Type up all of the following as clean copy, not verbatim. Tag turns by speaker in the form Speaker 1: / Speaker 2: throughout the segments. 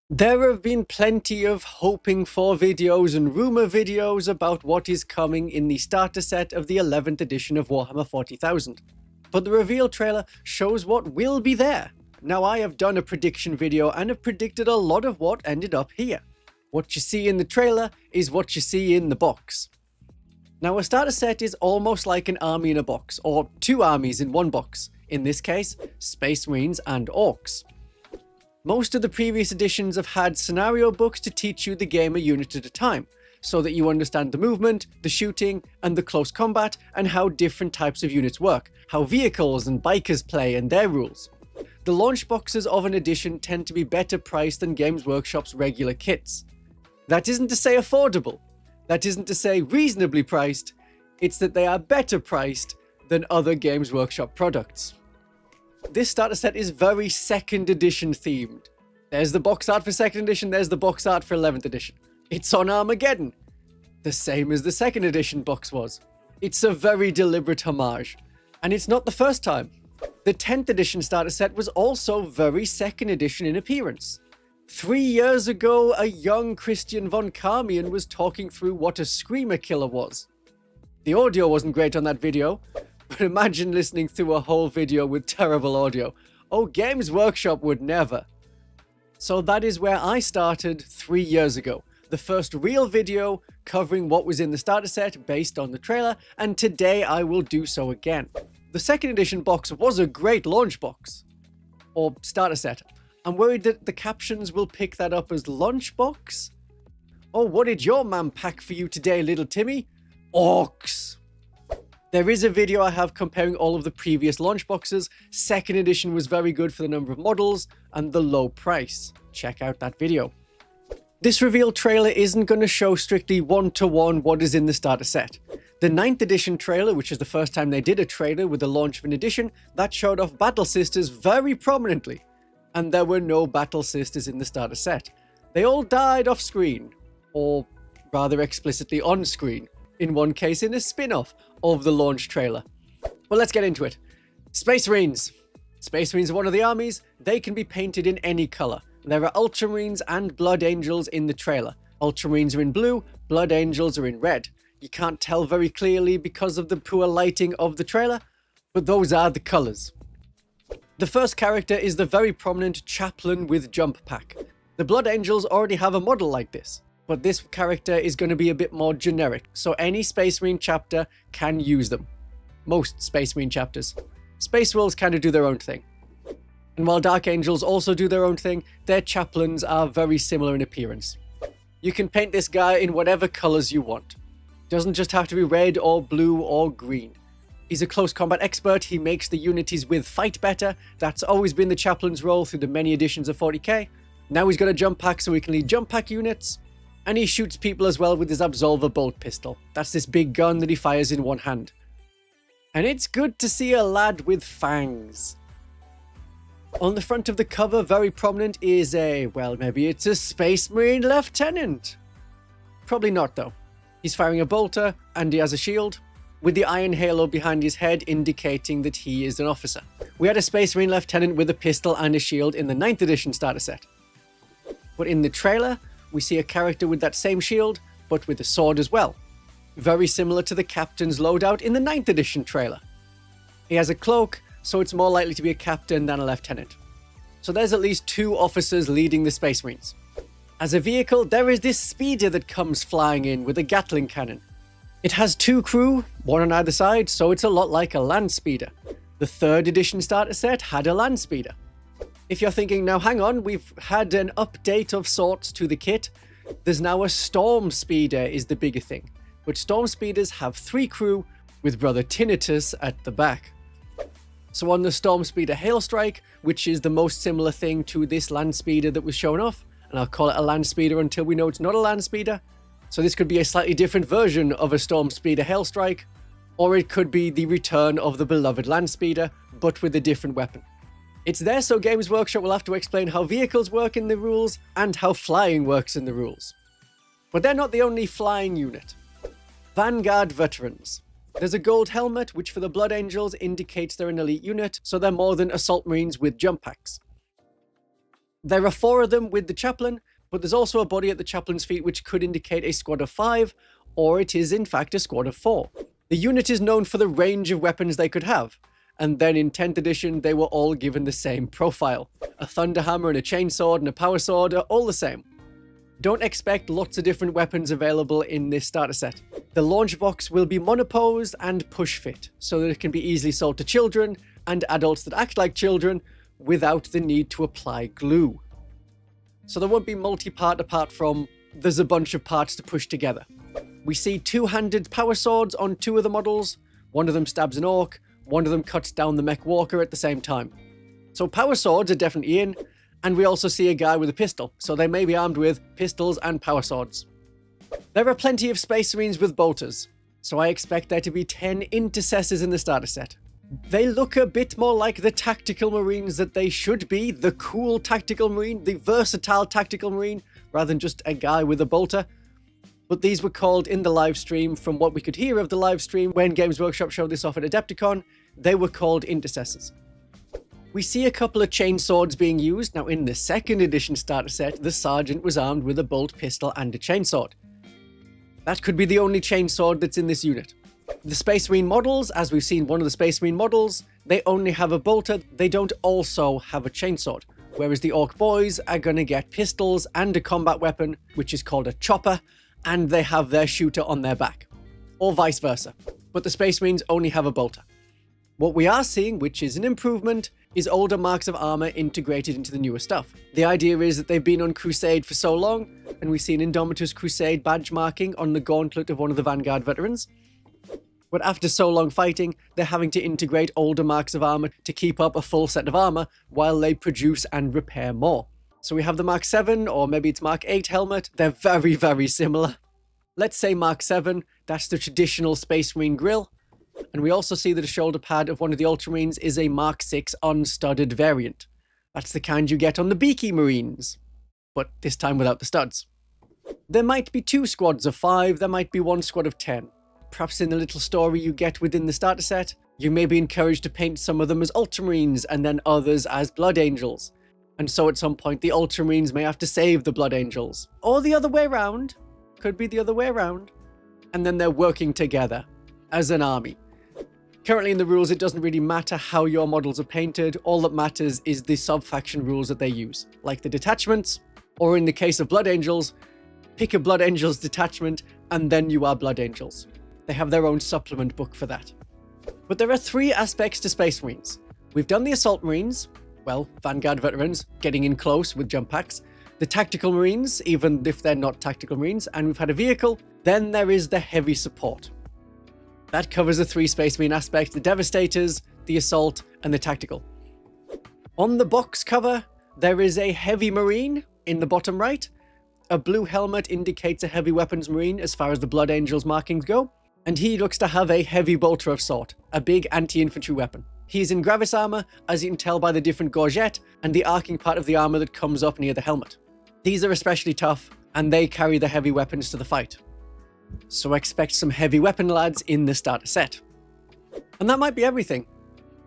Speaker 1: There have been plenty of hoping for videos and rumour videos about what is coming in the starter set of the 11th edition of Warhammer 40,000. But the reveal trailer shows what will be there. Now, I have done a prediction video and have predicted a lot of what ended up here. What you see in the trailer is what you see in the box. Now, a starter set is almost like an army in a box, or two armies in one box. In this case, Space Marines and Orks. Most of the previous editions have had scenario books to teach you the game a unit at a time, so that you understand the movement, the shooting, and the close combat, and how different types of units work, how vehicles and bikers play and their rules. The launch boxes of an edition tend to be better priced than Games Workshop's regular kits. That isn't to say affordable, that isn't to say reasonably priced, it's that they are better priced than other Games Workshop products. This starter set is very 2nd edition themed. There's the box art for 2nd edition, there's the box art for 11th edition. It's on Armageddon, the same as the 2nd edition box was. It's a very deliberate homage, and it's not the first time. The 10th edition starter set was also very 2nd edition in appearance. 3 years ago, a young Christian von Carmian was talking through what a screamer killer was. The audio wasn't great on that video, but imagine listening through a whole video with terrible audio. Oh, Games Workshop would never. So that is where I started 3 years ago. The first real video covering what was in the starter set based on the trailer, and today I will do so again. The 2nd edition box was a great launch box. Or starter set. I'm worried that the captions will pick that up as launch box. Oh, what did your man pack for you today, little Timmy? Orks. There is a video I have comparing all of the previous launch boxes. 2nd edition was very good for the number of models and the low price. Check out that video. This reveal trailer isn't going to show strictly one-to-one what is in the starter set. The 9th edition trailer, which is the first time they did a trailer with the launch of an edition, that showed off Battle Sisters very prominently. And there were no Battle Sisters in the starter set. They all died off screen, or rather explicitly on screen. In one case in a spin-off of the launch trailer. Well, let's get into it. Space Marines. Space Marines are one of the armies. They can be painted in any colour. There are Ultramarines and Blood Angels in the trailer. Ultramarines are in blue, Blood Angels are in red. You can't tell very clearly because of the poor lighting of the trailer, but those are the colours. The first character is the very prominent Chaplain with Jump Pack. The Blood Angels already have a model like this. But this character is going to be a bit more generic, so any Space Marine chapter can use them. Most Space Marine chapters. Space Wolves kind of do their own thing. And while Dark Angels also do their own thing, their chaplains are very similar in appearance. You can paint this guy in whatever colours you want. Doesn't just have to be red or blue or green. He's a close combat expert, he makes the unit he's with fight better. That's always been the chaplain's role through the many editions of 40k. Now he's got a jump pack so he can lead jump pack units. And he shoots people as well with his Absolver bolt pistol. That's this big gun that he fires in one hand. And it's good to see a lad with fangs. On the front of the cover, very prominent, is maybe it's a Space Marine Lieutenant. Probably not though. He's firing a bolter and he has a shield, with the iron halo behind his head indicating that he is an officer. We had a Space Marine Lieutenant with a pistol and a shield in the 9th edition starter set. But in the trailer, we see a character with that same shield, but with a sword as well. Very similar to the captain's loadout in the 9th edition trailer. He has a cloak, so it's more likely to be a captain than a lieutenant. So there's at least 2 officers leading the Space Marines. As a vehicle, there is this speeder that comes flying in with a Gatling cannon. It has 2 crew, one on either side, so it's a lot like a land speeder. The 3rd edition starter set had a land speeder. If you're thinking, now hang on, we've had an update of sorts to the kit. There's now a Storm Speeder is the bigger thing. But Storm Speeders have 3 crew with Brother Tinnitus at the back. So on the Storm Speeder Hailstrike, which is the most similar thing to this Land Speeder that was shown off, and I'll call it a Land Speeder until we know it's not a Land Speeder. So this could be a slightly different version of a Storm Speeder Hailstrike, or it could be the return of the beloved Land Speeder, but with a different weapon. It's there so Games Workshop will have to explain how vehicles work in the rules and how flying works in the rules. But they're not the only flying unit. Vanguard Veterans. There's a gold helmet, which for the Blood Angels indicates they're an elite unit, so they're more than Assault Marines with jump packs. There are 4 of them with the chaplain, but there's also a body at the chaplain's feet which could indicate a squad of 5, or it is in fact a squad of 4. The unit is known for the range of weapons they could have, and then in 10th edition they were all given the same profile. A thunderhammer and a chainsword and a power sword are all the same. Don't expect lots of different weapons available in this starter set. The launch box will be monoposed and push fit, so that it can be easily sold to children and adults that act like children without the need to apply glue. So there won't be multi-part apart from there's a bunch of parts to push together. We see 2-handed power swords on 2 of the models. One of them stabs an orc, one of them cuts down the mech walker at the same time. So power swords are definitely in, and we also see a guy with a pistol, so they may be armed with pistols and power swords. There are plenty of space marines with bolters, so I expect there to be 10 intercessors in the starter set. They look a bit more like the tactical marines that they should be, the cool tactical marine, the versatile tactical marine, rather than just a guy with a bolter. But these were called in the live stream, from what we could hear of the live stream when Games Workshop showed this off at Adepticon, they were called intercessors. We see a couple of chainswords being used. Now in the 2nd edition starter set, the sergeant was armed with a bolt pistol and a chainsword. That could be the only chainsword that's in this unit. The Space Marine models, as we've seen one of the Space Marine models, they only have a bolter, they don't also have a chainsword. Whereas the Orc boys are going to get pistols and a combat weapon, which is called a chopper, and they have their shooter on their back. Or vice versa. But the Space Marines only have a bolter. What we are seeing, which is an improvement, is older marks of armor integrated into the newer stuff. The idea is that they've been on Crusade for so long, and we see an Indomitus Crusade badge marking on the gauntlet of one of the Vanguard veterans. But after so long fighting, they're having to integrate older marks of armor to keep up a full set of armor while they produce and repair more. So we have the Mark 7, or maybe it's Mark 8 helmet. They're very, very similar. Let's say Mark 7, that's the traditional Space Marine grille. And we also see that a shoulder pad of one of the Ultramarines is a Mark 6 unstudded variant. That's the kind you get on the Beaky Marines, but this time without the studs. There might be 2 squads of 5, there might be 1 squad of 10. Perhaps in the little story you get within the starter set, you may be encouraged to paint some of them as Ultramarines and then others as Blood Angels. And so at some point the Ultramarines may have to save the Blood Angels. Or the other way around. Could be the other way around. And then they're working together as an army. Currently in the rules, it doesn't really matter how your models are painted. All that matters is the sub-faction rules that they use, like the detachments, or in the case of Blood Angels, pick a Blood Angels detachment, and then you are Blood Angels. They have their own supplement book for that. But there are 3 aspects to Space Marines. We've done the Assault Marines, well, Vanguard veterans, getting in close with jump packs, the Tactical Marines, even if they're not Tactical Marines, and we've had a vehicle. Then there is the Heavy Support. That covers the 3 Space Marine aspects, the Devastators, the Assault, and the Tactical. On the box cover, there is a Heavy Marine in the bottom right. A blue helmet indicates a Heavy Weapons Marine as far as the Blood Angels markings go, and he looks to have a Heavy Bolter of sort, a big anti-infantry weapon. He's in Gravis armor, as you can tell by the different gorget and the arcing part of the armor that comes up near the helmet. These are especially tough, and they carry the heavy weapons to the fight. So expect some heavy weapon lads in the starter set. And that might be everything.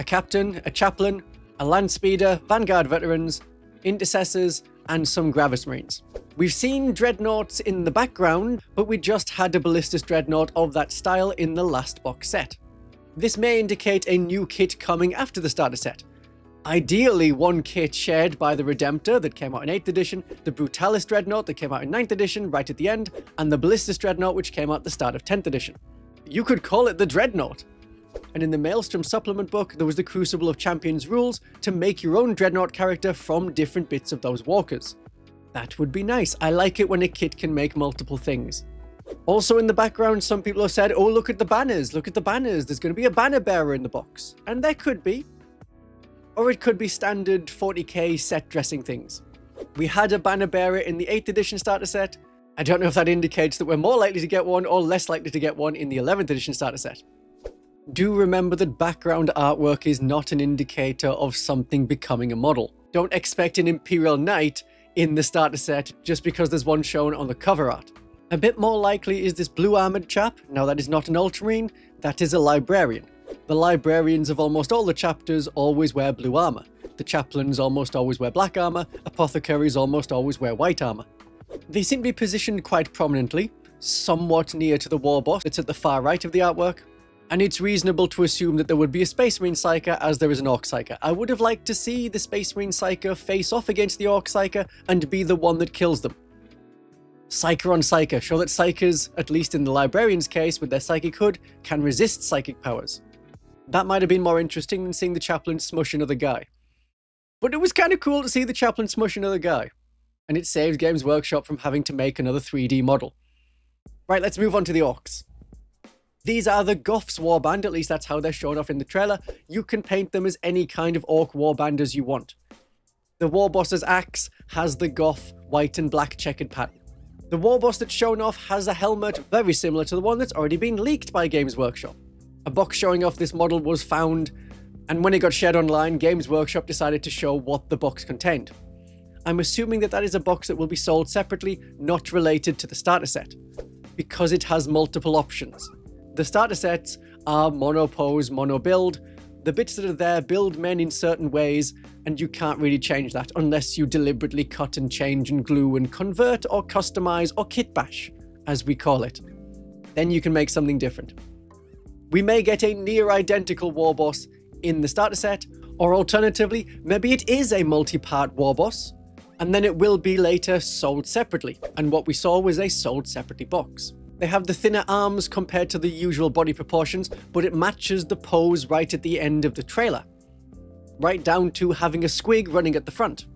Speaker 1: A captain, a chaplain, a land speeder, Vanguard veterans, intercessors, and some Gravis Marines. We've seen dreadnoughts in the background, but we just had a ballistus dreadnought of that style in the last box set. This may indicate a new kit coming after the starter set. Ideally, one kit shared by the Redemptor that came out in 8th edition, the Brutalis Dreadnought that came out in 9th edition right at the end, and the Ballistus Dreadnought which came out at the start of 10th edition. You could call it the Dreadnought. And in the Maelstrom supplement book, there was the Crucible of Champions rules to make your own Dreadnought character from different bits of those walkers. That would be nice. I like it when a kit can make multiple things. Also in the background, some people have said, oh, look at the banners, there's going to be a banner bearer in the box. And there could be. Or it could be standard 40k set dressing things. We had a banner bearer in the 8th edition starter set. I don't know if that indicates that we're more likely to get one or less likely to get one in the 11th edition starter set. Do remember that background artwork is not an indicator of something becoming a model. Don't expect an Imperial Knight in the starter set just because there's one shown on the cover art. A bit more likely is this blue armored chap. Now that is not an Ultramarine, that is a Librarian. The Librarians of almost all the chapters always wear blue armor. The chaplains almost always wear black armor, apothecaries almost always wear white armor. They seem to be positioned quite prominently, somewhat near to the war boss that's at the far right of the artwork, and it's reasonable to assume that there would be a Space Marine Psyker as there is an Ork Psyker. I would have liked to see the Space Marine Psyker face off against the Ork Psyker and be the one that kills them. Psyker on Psyker, show that Psykers, at least in the Librarian's case with their Psychic Hood, can resist psychic powers. That might have been more interesting than seeing the chaplain smush another guy. But it was kind of cool to see the chaplain smush another guy, and it saves Games Workshop from having to make another 3D model. Right, let's move on to the Orks. These are the Goths warband, at least that's how they're shown off in the trailer. You can paint them as any kind of Ork warband as you want. The Warboss's axe has the Goth white and black checkered pattern. The Warboss that's shown off has a helmet very similar to the one that's already been leaked by Games Workshop. A box showing off this model was found, and when it got shared online, Games Workshop decided to show what the box contained. I'm assuming that that is a box that will be sold separately, not related to the starter set, because it has multiple options. The starter sets are mono pose, mono build. The bits that are there build men in certain ways, and you can't really change that unless you deliberately cut and change and glue and convert or customize or kit bash, as we call it. Then you can make something different. We may get a near identical Warboss in the starter set, or alternatively, maybe it is a multi-part Warboss, and then it will be later sold separately, and what we saw was a sold separately box. They have the thinner arms compared to the usual body proportions, but it matches the pose right at the end of the trailer, right down to having a squig running at the front.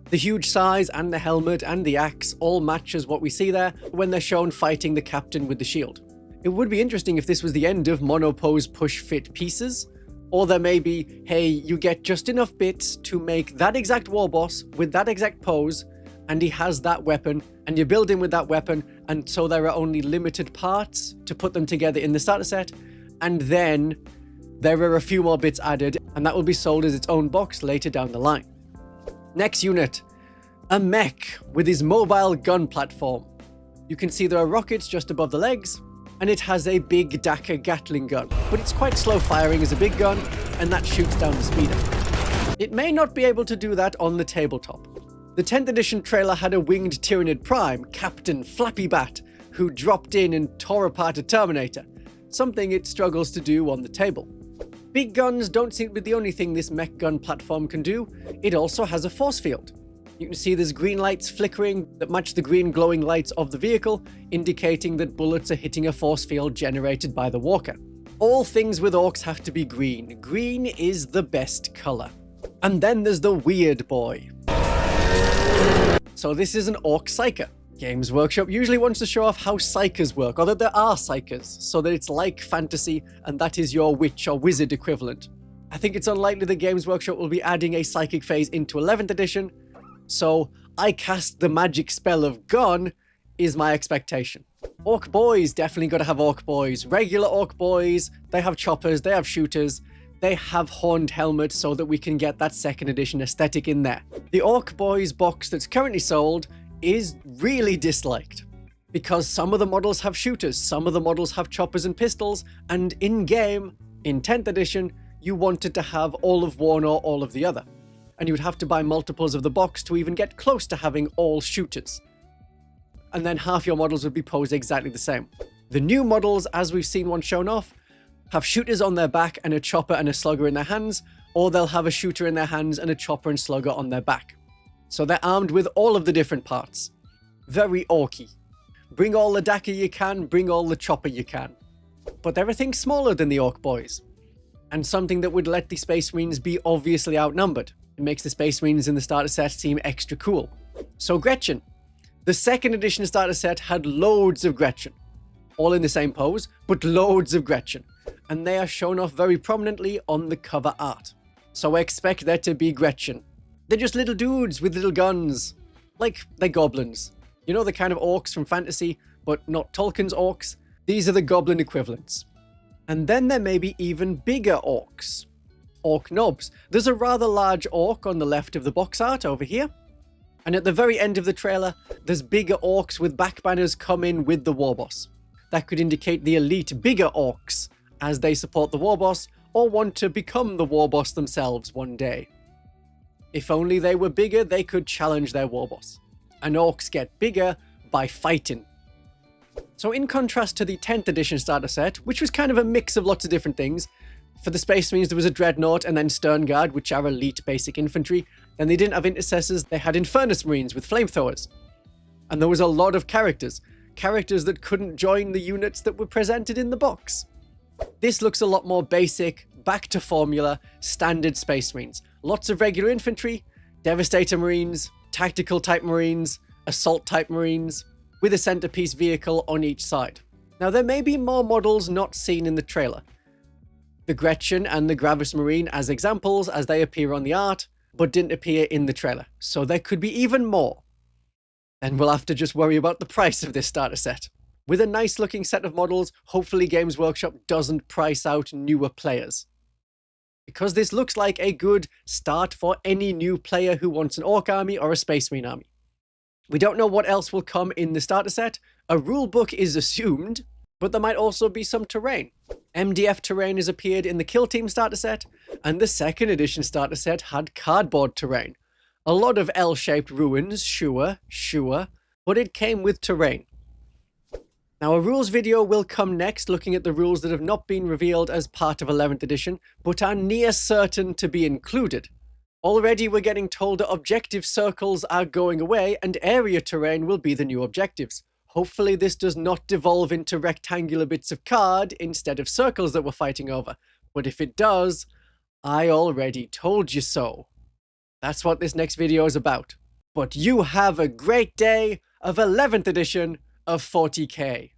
Speaker 1: The huge size and the helmet and the axe all matches what we see there when they're shown fighting the captain with the shield. It would be interesting if this was the end of monopose push fit pieces, or there may be, hey, you get just enough bits to make that exact Warboss with that exact pose, and he has that weapon, and you build him with that weapon, and so there are only limited parts to put them together in the starter set, and then there are a few more bits added, and that will be sold as its own box later down the line. Next unit, a mech with his mobile gun platform. You can see there are rockets just above the legs, and it has a big Daka Gatling gun, but it's quite slow firing as a big gun, and that shoots down the speeder. It may not be able to do that on the tabletop. The 10th edition trailer had a winged Tyranid Prime, Captain Flappy Bat, who dropped in and tore apart a Terminator, something it struggles to do on the table. Big guns don't seem to be the only thing this mech gun platform can do, it also has a force field. You can see there's green lights flickering that match the green glowing lights of the vehicle, indicating that bullets are hitting a force field generated by the walker. All things with Orks have to be green. Green is the best color. And then there's the weird boy. So this is an Ork Psyker. Games Workshop usually wants to show off how Psykers work, or that there are Psykers, so that it's like fantasy, and that is your witch or wizard equivalent. I think it's unlikely that Games Workshop will be adding a psychic phase into 11th edition, so I cast the magic spell of Gun is my expectation. Ork boys definitely gotta have Ork boys. Regular Ork boys, they have choppers, they have shooters, they have horned helmets so that we can get that 2nd edition aesthetic in there. The Ork boys box that's currently sold is really disliked, because some of the models have shooters, some of the models have choppers and pistols, and in-game, in 10th edition, you wanted to have all of one or all of the other, and you would have to buy multiples of the box to even get close to having all shooters. And then half your models would be posed exactly the same. The new models, as we've seen one shown off, have shooters on their back and a chopper and a slugger in their hands, or they'll have a shooter in their hands and a chopper and slugger on their back. So they're armed with all of the different parts. Very orky. Bring all the Daka you can, bring all the chopper you can. But everything's smaller than the Ork boys, and something that would let the Space Marines be obviously outnumbered. It makes the Space Marines in the starter set seem extra cool. So Gretchen. The 2nd edition starter set had loads of Gretchen. All in the same pose, but loads of Gretchen. And they are shown off very prominently on the cover art. So I expect there to be Gretchen. They're just little dudes with little guns. Like, they're goblins. You know the kind of orcs from fantasy, but not Tolkien's orcs? These are the goblin equivalents. And then there may be even bigger orcs. Orc knobs. There's a rather large orc on the left of the box art over here. And at the very end of the trailer, there's bigger orcs with back banners come in with the warboss. That could indicate the elite bigger orcs as they support the warboss or want to become the warboss themselves one day. If only they were bigger, they could challenge their war boss. And Orks get bigger by fighting. So in contrast to the 10th edition starter set, which was kind of a mix of lots of different things, for the Space Marines there was a Dreadnought and then Stern Guard, which are elite basic infantry. Then they didn't have intercessors, they had Infernus Marines with flamethrowers. And there was a lot of characters that couldn't join the units that were presented in the box. This looks a lot more basic, back to formula, standard Space Marines. Lots of regular infantry, Devastator Marines, tactical type Marines, assault type Marines, with a centerpiece vehicle on each side. Now there may be more models not seen in the trailer. The Gretchen and the Gravis Marine as examples as they appear on the art, but didn't appear in the trailer. So there could be even more. And we'll have to just worry about the price of this starter set. With a nice looking set of models, hopefully Games Workshop doesn't price out newer players. Because this looks like a good start for any new player who wants an Ork army or a Space Marine army. We don't know what else will come in the starter set. A rulebook is assumed, but there might also be some terrain. MDF terrain has appeared in the Kill Team starter set, and the 2nd edition starter set had cardboard terrain. A lot of L-shaped ruins, sure, but it came with terrain. Now a rules video will come next, looking at the rules that have not been revealed as part of 11th edition, but are near certain to be included. Already we're getting told that objective circles are going away and area terrain will be the new objectives. Hopefully this does not devolve into rectangular bits of card instead of circles that we're fighting over. But if it does, I already told you so. That's what this next video is about. But you have a great day of 11th edition of 40k.